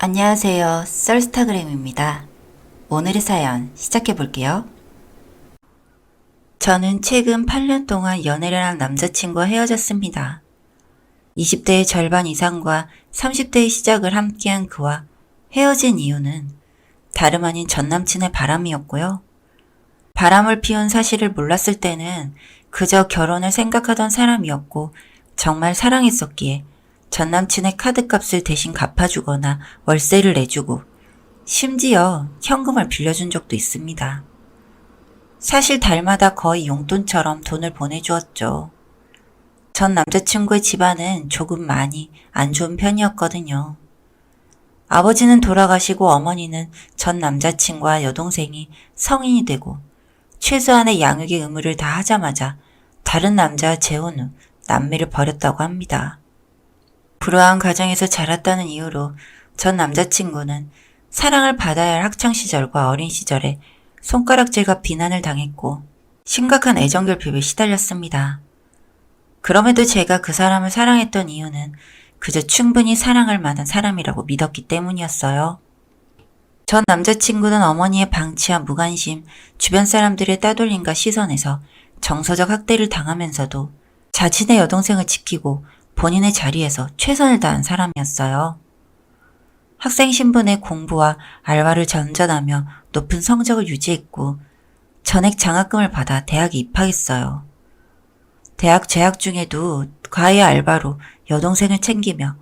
안녕하세요. 썰스타그램입니다. 오늘의 사연 시작해 볼게요. 저는 최근 8년 동안 연애를 한 남자친구와 헤어졌습니다. 20대의 절반 이상과 30대의 시작을 함께한 그와 헤어진 이유는 다름 아닌 전남친의 바람이었고요. 바람을 피운 사실을 몰랐을 때는 그저 결혼을 생각하던 사람이었고 정말 사랑했었기에 전남친의 카드값을 대신 갚아주거나 월세를 내주고 심지어 현금을 빌려준 적도 있습니다. 사실 달마다 거의 용돈처럼 돈을 보내주었죠. 전 남자친구의 집안은 조금 많이 안 좋은 편이었거든요. 아버지는 돌아가시고 어머니는 전 남자친구와 여동생이 성인이 되고 최소한의 양육의 의무를 다 하자마자 다른 남자와 재혼 후 남매를 벌였다고 합니다. 불우한 가정에서 자랐다는 이유로 전 남자친구는 사랑을 받아야 할 학창시절과 어린 시절에 손가락질과 비난을 당했고 심각한 애정결핍에 시달렸습니다. 그럼에도 제가 그 사람을 사랑했던 이유는 그저 충분히 사랑할 만한 사람이라고 믿었기 때문이었어요. 전 남자친구는 어머니의 방치와 무관심, 주변 사람들의 따돌림과 시선에서 정서적 학대를 당하면서도 자신의 여동생을 지키고 본인의 자리에서 최선을 다한 사람이었어요. 학생 신분의 공부와 알바를 전전하며 높은 성적을 유지했고 전액 장학금을 받아 대학에 입학했어요. 대학 재학 중에도 과외 알바로 여동생을 챙기며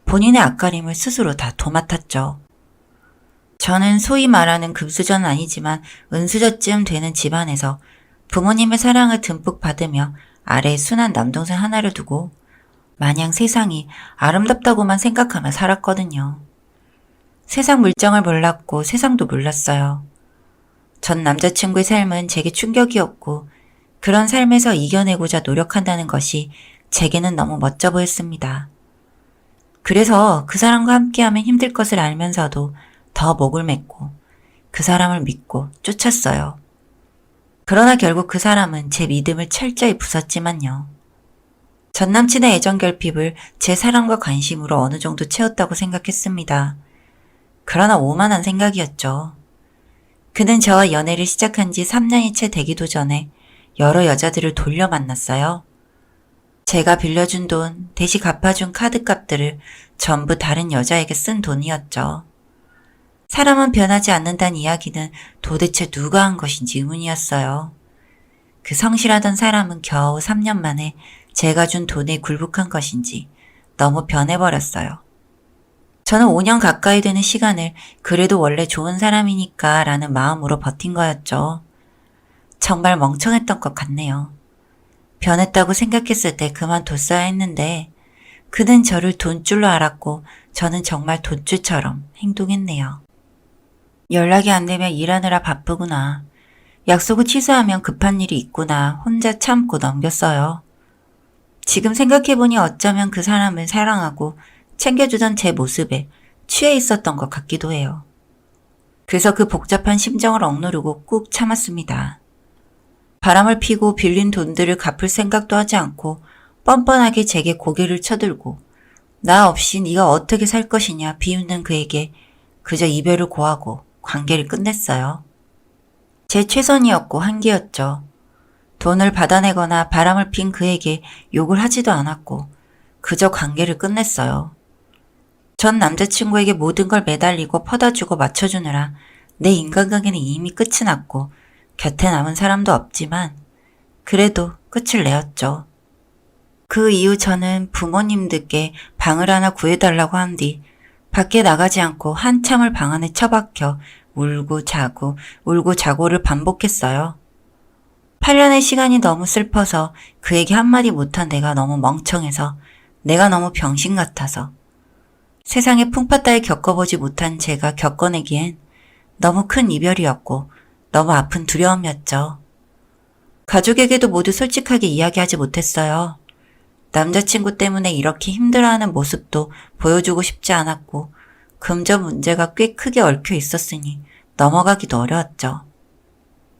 본인의 앞가림을 스스로 다 도맡았죠. 저는 소위 말하는 금수저는 아니지만 은수저쯤 되는 집안에서 부모님의 사랑을 듬뿍 받으며 아래 순한 남동생 하나를 두고 마냥 세상이 아름답다고만 생각하며 살았거든요. 세상 물정을 몰랐고 세상도 몰랐어요. 전 남자친구의 삶은 제게 충격이었고 그런 삶에서 이겨내고자 노력한다는 것이 제게는 너무 멋져 보였습니다. 그래서 그 사람과 함께하면 힘들 것을 알면서도 더 목을 맸고 그 사람을 믿고 쫓았어요. 그러나 결국 그 사람은 제 믿음을 철저히 부쉈지만요. 전 남친의 애정결핍을 제 사랑과 관심으로 어느 정도 채웠다고 생각했습니다. 그러나 오만한 생각이었죠. 그는 저와 연애를 시작한 지 3년이 채 되기도 전에 여러 여자들을 돌려 만났어요. 제가 빌려준 돈, 대신 갚아준 카드값들을 전부 다른 여자에게 쓴 돈이었죠. 사람은 변하지 않는다는 이야기는 도대체 누가 한 것인지 의문이었어요. 그 성실하던 사람은 겨우 3년 만에 제가 준 돈에 굴복한 것인지 너무 변해버렸어요. 저는 5년 가까이 되는 시간을 그래도 원래 좋은 사람이니까 라는 마음으로 버틴 거였죠. 정말 멍청했던 것 같네요. 변했다고 생각했을 때 그만뒀어야 했는데 그는 저를 돈줄로 알았고 저는 정말 돈줄처럼 행동했네요. 연락이 안 되면 일하느라 바쁘구나. 약속을 취소하면 급한 일이 있구나 혼자 참고 넘겼어요. 지금 생각해보니 어쩌면 그 사람을 사랑하고 챙겨주던 제 모습에 취해 있었던 것 같기도 해요. 그래서 그 복잡한 심정을 억누르고 꾹 참았습니다. 바람을 피고 빌린 돈들을 갚을 생각도 하지 않고 뻔뻔하게 제게 고개를 쳐들고 나 없이 네가 어떻게 살 것이냐 비웃는 그에게 그저 이별을 고하고 관계를 끝냈어요. 제 최선이었고 한계였죠. 돈을 받아내거나 바람을 핀 그에게 욕을 하지도 않았고 그저 관계를 끝냈어요. 전 남자친구에게 모든 걸 매달리고 퍼다주고 맞춰주느라 내 인간관계는 이미 끝이 났고 곁에 남은 사람도 없지만 그래도 끝을 내었죠. 그 이후 저는 부모님들께 방을 하나 구해달라고 한 뒤 밖에 나가지 않고 한참을 방 안에 처박혀 울고 자고를 반복했어요. 8년의 시간이 너무 슬퍼서 그에게 한마디 못한 내가 너무 멍청해서 내가 너무 병신 같아서 세상에 풍파 따위 겪어보지 못한 제가 겪어내기엔 너무 큰 이별이었고 너무 아픈 두려움이었죠. 가족에게도 모두 솔직하게 이야기하지 못했어요. 남자친구 때문에 이렇게 힘들어하는 모습도 보여주고 싶지 않았고 금전 문제가 꽤 크게 얽혀 있었으니 넘어가기도 어려웠죠.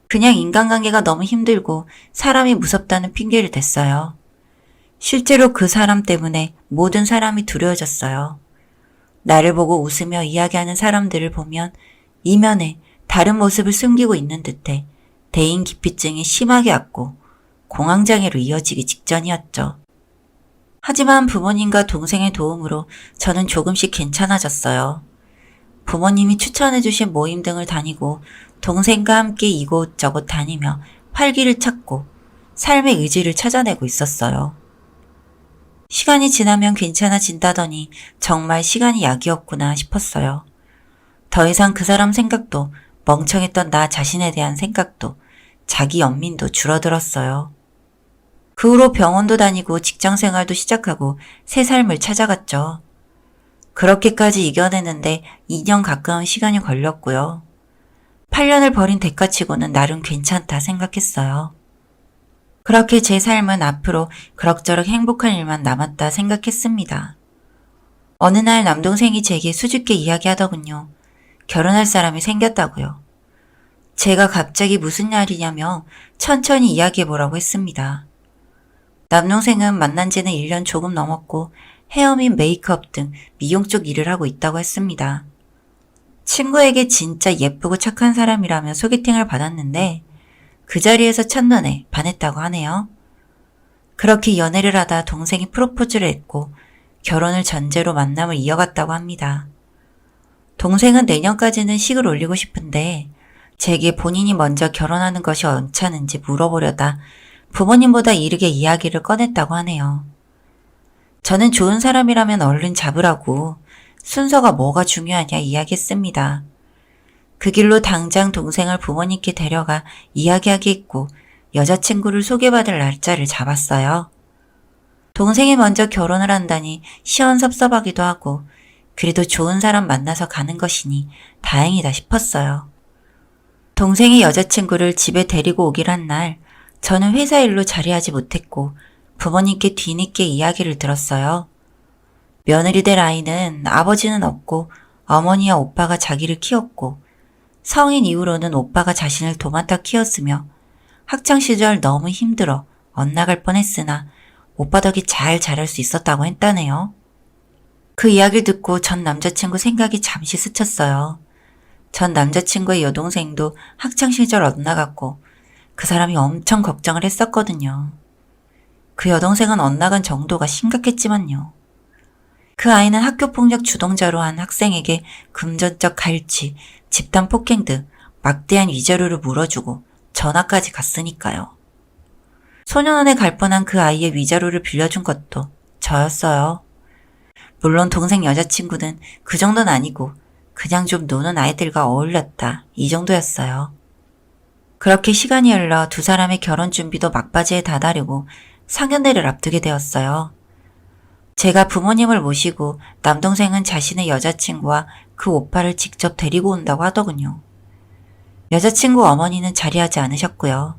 그냥 인간관계가 너무 힘들고 사람이 무섭다는 핑계를 댔어요. 실제로 그 사람 때문에 모든 사람이 두려워졌어요. 나를 보고 웃으며 이야기하는 사람들을 보면 이면에 다른 모습을 숨기고 있는 듯해 대인기피증이 심하게 왔고 공황장애로 이어지기 직전이었죠. 하지만 부모님과 동생의 도움으로 저는 조금씩 괜찮아졌어요. 부모님이 추천해주신 모임 등을 다니고 동생과 함께 이곳저곳 다니며 활기를 찾고 삶의 의지를 찾아내고 있었어요. 시간이 지나면 괜찮아진다더니 정말 시간이 약이었구나 싶었어요. 더 이상 그 사람 생각도 멍청했던 나 자신에 대한 생각도 자기 연민도 줄어들었어요. 그 후로 병원도 다니고 직장 생활도 시작하고 새 삶을 찾아갔죠. 그렇게까지 이겨내는데 2년 가까운 시간이 걸렸고요. 8년을 버린 대가치고는 나름 괜찮다 생각했어요. 그렇게 제 삶은 앞으로 그럭저럭 행복한 일만 남았다 생각했습니다. 어느 날 남동생이 제게 수줍게 이야기하더군요. 결혼할 사람이 생겼다고요. 제가 갑자기 무슨 날이냐며 천천히 이야기해보라고 했습니다. 남동생은 만난 지는 1년 조금 넘었고 헤어 및 메이크업 등 미용 쪽 일을 하고 있다고 했습니다. 친구에게 진짜 예쁘고 착한 사람이라며 소개팅을 받았는데 그 자리에서 첫눈에 반했다고 하네요. 그렇게 연애를 하다 동생이 프로포즈를 했고 결혼을 전제로 만남을 이어갔다고 합니다. 동생은 내년까지는 식을 올리고 싶은데 제게 본인이 먼저 결혼하는 것이 언짢은지 물어보려다 부모님보다 이르게 이야기를 꺼냈다고 하네요. 저는 좋은 사람이라면 얼른 잡으라고 순서가 뭐가 중요하냐 이야기했습니다. 그 길로 당장 동생을 부모님께 데려가 이야기하게 했고 여자친구를 소개받을 날짜를 잡았어요. 동생이 먼저 결혼을 한다니 시원섭섭하기도 하고 그래도 좋은 사람 만나서 가는 것이니 다행이다 싶었어요. 동생의 여자친구를 집에 데리고 오기로 한 날 저는 회사 일로 자리하지 못했고 부모님께 뒤늦게 이야기를 들었어요. 며느리 될 아이는 아버지는 없고 어머니와 오빠가 자기를 키웠고 성인 이후로는 오빠가 자신을 도맡아 키웠으며 학창시절 너무 힘들어 엇나갈 뻔했으나 오빠 덕이 잘 자랄 수 있었다고 했다네요. 그 이야기를 듣고 전 남자친구 생각이 잠시 스쳤어요. 전 남자친구의 여동생도 학창시절 엇나갔고 그 사람이 엄청 걱정을 했었거든요. 그 여동생은 엇나간 정도가 심각했지만요. 그 아이는 학교폭력 주동자로 한 학생에게 금전적 갈취, 집단 폭행 등 막대한 위자료를 물어주고 전학까지 갔으니까요. 소년원에 갈 뻔한 그 아이의 위자료를 빌려준 것도 저였어요. 물론 동생 여자친구는 그 정도는 아니고 그냥 좀 노는 아이들과 어울렸다 이 정도였어요. 그렇게 시간이 흘러 두 사람의 결혼 준비도 막바지에 다다르고 상견례를 앞두게 되었어요. 제가 부모님을 모시고 남동생은 자신의 여자친구와 그 오빠를 직접 데리고 온다고 하더군요. 여자친구 어머니는 자리하지 않으셨고요.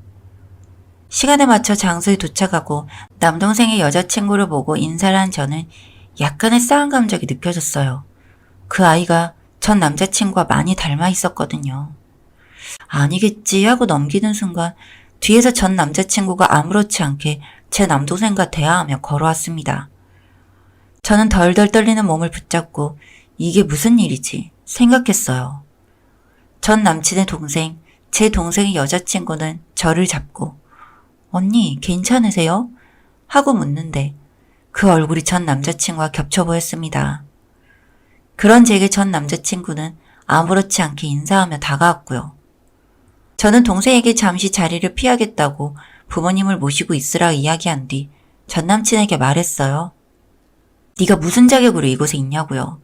시간에 맞춰 장소에 도착하고 남동생의 여자친구를 보고 인사를 한 저는 약간의 싸한 감정이 느껴졌어요. 그 아이가 전 남자친구와 많이 닮아 있었거든요. 아니겠지 하고 넘기는 순간 뒤에서 전 남자친구가 아무렇지 않게 제 남동생과 대화하며 걸어왔습니다. 저는 덜덜 떨리는 몸을 붙잡고 이게 무슨 일이지 생각했어요. 전 남친의 동생, 제 동생의 여자친구는 저를 잡고 언니 괜찮으세요? 하고 묻는데 그 얼굴이 전 남자친구와 겹쳐 보였습니다. 그런 제게 전 남자친구는 아무렇지 않게 인사하며 다가왔고요. 저는 동생에게 잠시 자리를 피하겠다고 부모님을 모시고 있으라 이야기한 뒤 전 남친에게 말했어요. 네가 무슨 자격으로 이곳에 있냐고요.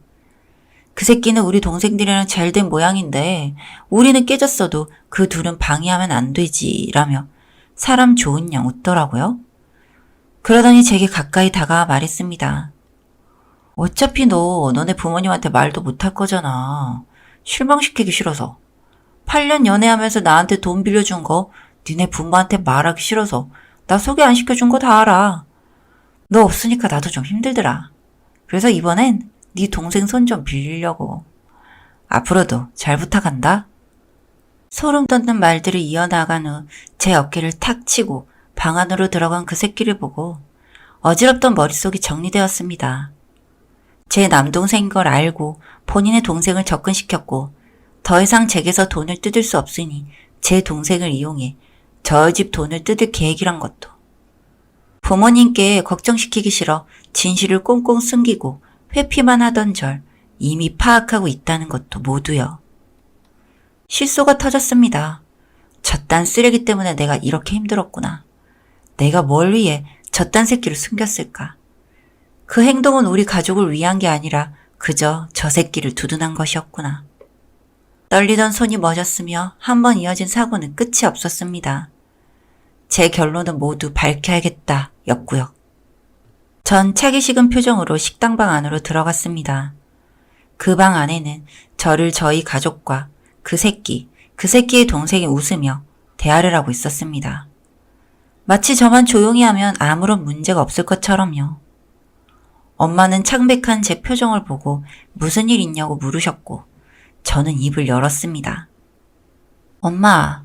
그 새끼는 우리 동생들이랑 잘된 모양인데 우리는 깨졌어도 그 둘은 방해하면 안 되지 라며 사람 좋은 양 웃더라고요. 그러더니 제게 가까이 다가와 말했습니다. 어차피 너네 부모님한테 말도 못할 거잖아. 실망시키기 싫어서. 8년 연애하면서 나한테 돈 빌려준 거 니네 부모한테 말하기 싫어서 나 소개 안 시켜준 거 다 알아. 너 없으니까 나도 좀 힘들더라. 그래서 이번엔 네 동생 손 좀 빌리려고. 앞으로도 잘 부탁한다. 소름 돋는 말들을 이어나간 후 제 어깨를 탁 치고 방 안으로 들어간 그 새끼를 보고 어지럽던 머릿속이 정리되었습니다. 제 남동생인 걸 알고 본인의 동생을 접근시켰고 더 이상 제게서 돈을 뜯을 수 없으니 제 동생을 이용해 저희 집 돈을 뜯을 계획이란 것도. 부모님께 걱정시키기 싫어 진실을 꽁꽁 숨기고 회피만 하던 절 이미 파악하고 있다는 것도 모두요. 실소가 터졌습니다. 저딴 쓰레기 때문에 내가 이렇게 힘들었구나. 내가 뭘 위해 저딴 새끼를 숨겼을까. 그 행동은 우리 가족을 위한 게 아니라 그저 저 새끼를 두둔한 것이었구나. 떨리던 손이 멎었으며 한 번 이어진 사고는 끝이 없었습니다. 제 결론은 모두 밝혀야겠다 였고요. 전 차기 식은 표정으로 식당방 안으로 들어갔습니다. 그 방 안에는 저를 저희 가족과 그 새끼의 동생이 웃으며 대화를 하고 있었습니다. 마치 저만 조용히 하면 아무런 문제가 없을 것처럼요. 엄마는 창백한 제 표정을 보고 무슨 일 있냐고 물으셨고 저는 입을 열었습니다. 엄마,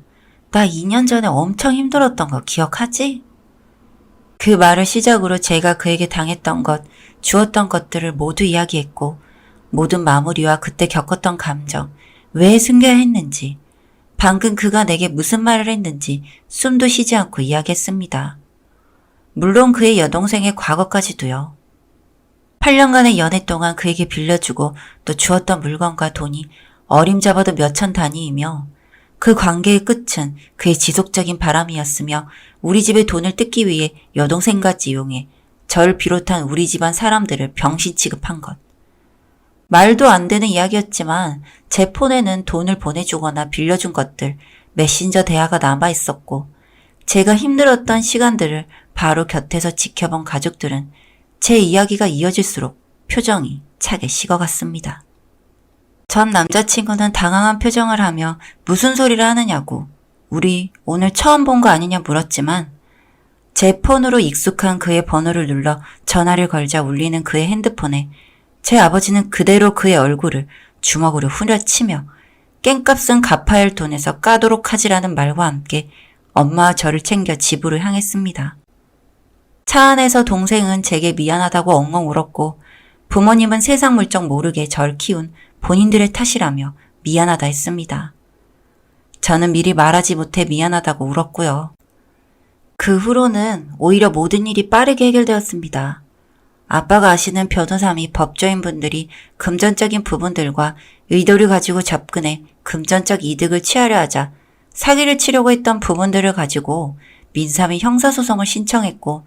나 2년 전에 엄청 힘들었던 거 기억하지? 그 말을 시작으로 제가 그에게 당했던 것, 주었던 것들을 모두 이야기했고 모든 마무리와 그때 겪었던 감정, 왜 숨겨야 했는지, 방금 그가 내게 무슨 말을 했는지 숨도 쉬지 않고 이야기했습니다. 물론 그의 여동생의 과거까지도요. 8년간의 연애 동안 그에게 빌려주고 또 주었던 물건과 돈이 어림잡아도 몇천 단위이며 그 관계의 끝은 그의 지속적인 바람이었으며 우리 집의 돈을 뜯기 위해 여동생까지 이용해 절 비롯한 우리 집안 사람들을 병신 취급한 것. 말도 안 되는 이야기였지만 제 폰에는 돈을 보내주거나 빌려준 것들, 메신저 대화가 남아있었고 제가 힘들었던 시간들을 바로 곁에서 지켜본 가족들은 제 이야기가 이어질수록 표정이 차게 식어갔습니다. 전 남자친구는 당황한 표정을 하며 무슨 소리를 하느냐고 우리 오늘 처음 본 거 아니냐 물었지만 제 폰으로 익숙한 그의 번호를 눌러 전화를 걸자 울리는 그의 핸드폰에 제 아버지는 그대로 그의 얼굴을 주먹으로 후려치며 깽값은 갚아야 할 돈에서 까도록 하지라는 말과 함께 엄마와 저를 챙겨 집으로 향했습니다. 차 안에서 동생은 제게 미안하다고 엉엉 울었고 부모님은 세상 물정 모르게 절 키운 본인들의 탓이라며 미안하다 했습니다. 저는 미리 말하지 못해 미안하다고 울었고요. 그 후로는 오히려 모든 일이 빠르게 해결되었습니다. 아빠가 아시는 변호사 및 법조인분들이 금전적인 부분들과 의도를 가지고 접근해 금전적 이득을 취하려 하자 사기를 치려고 했던 부분들을 가지고 민사 및 형사소송을 신청했고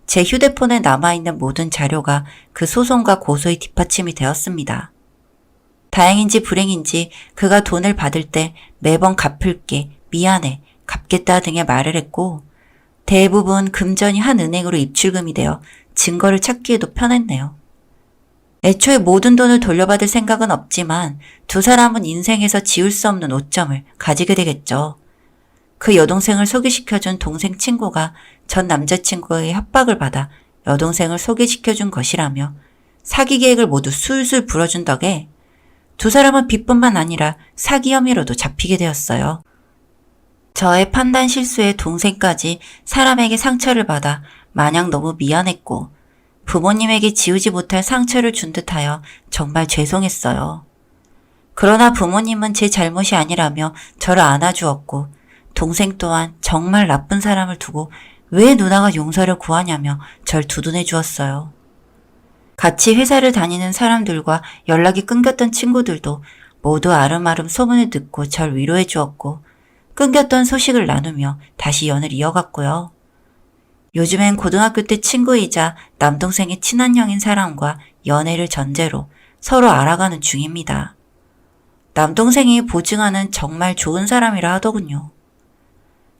제 휴대폰에 남아있는 모든 자료가 그 소송과 고소의 뒷받침이 되었습니다. 다행인지 불행인지 그가 돈을 받을 때 매번 갚을게, 미안해, 갚겠다 등의 말을 했고 대부분 금전이 한 은행으로 입출금이 되어 증거를 찾기에도 편했네요. 애초에 모든 돈을 돌려받을 생각은 없지만 두 사람은 인생에서 지울 수 없는 오점을 가지게 되겠죠. 그 여동생을 소개시켜준 동생 친구가 전 남자친구의 협박을 받아 여동생을 소개시켜준 것이라며 사기 계획을 모두 술술 불어준 덕에 두 사람은 빚뿐만 아니라 사기 혐의로도 잡히게 되었어요. 저의 판단 실수에 동생까지 사람에게 상처를 받아 마냥 너무 미안했고 부모님에게 지우지 못할 상처를 준 듯하여 정말 죄송했어요. 그러나 부모님은 제 잘못이 아니라며 저를 안아주었고 동생 또한 정말 나쁜 사람을 두고 왜 누나가 용서를 구하냐며 절 두둔해 주었어요. 같이 회사를 다니는 사람들과 연락이 끊겼던 친구들도 모두 아름아름 소문을 듣고 절 위로해 주었고 끊겼던 소식을 나누며 다시 연을 이어갔고요. 요즘엔 고등학교 때 친구이자 남동생의 친한 형인 사람과 연애를 전제로 서로 알아가는 중입니다. 남동생이 보증하는 정말 좋은 사람이라 하더군요.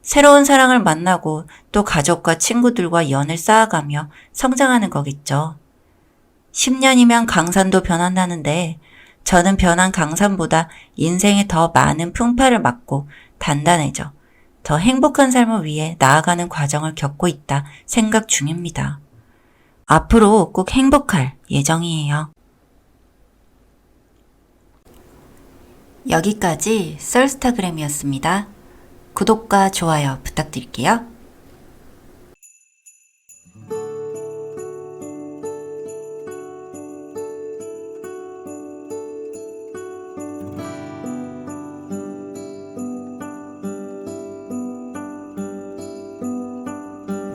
새로운 사랑을 만나고 또 가족과 친구들과 연을 쌓아가며 성장하는 거겠죠. 10년이면 강산도 변한다는데 저는 변한 강산보다 인생에 더 많은 풍파를 맞고 단단해져 더 행복한 삶을 위해 나아가는 과정을 겪고 있다 생각 중입니다. 앞으로 꼭 행복할 예정이에요. 여기까지 썰스타그램이었습니다. 구독과 좋아요 부탁드릴게요.